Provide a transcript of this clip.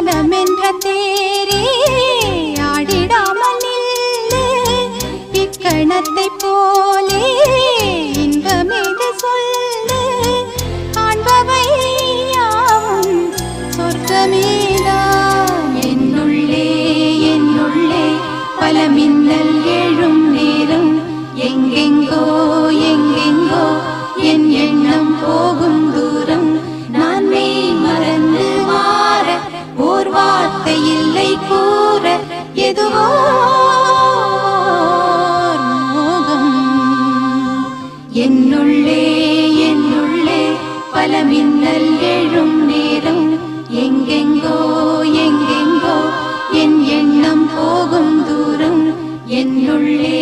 மனமென்ற தேரே ஆடிடாமல் நில்லு இக்கணத்தை போலே இன்பமேது சொல்லு காண்பவை யாவும் சொர்க்கமேதான் என்னுள்ளே என்னுள்ளே பல மின்னல் எழும் நேரம் எங்கெங்கோ எங்கெங்கோ என் எண்ணம் போகும் தூரம் நான் மெய் மறந்து மாற ஓர் வார்த்தை இல்லை கூற எதுவோ மோகம் என்னுள்ளே என்னுள்ளே பல மின்னல் எழும் நேரம் எங்கெங்கோ எங்கெங்கோ என் எண்ணம் போகும் தூரம் என்னுள்ளே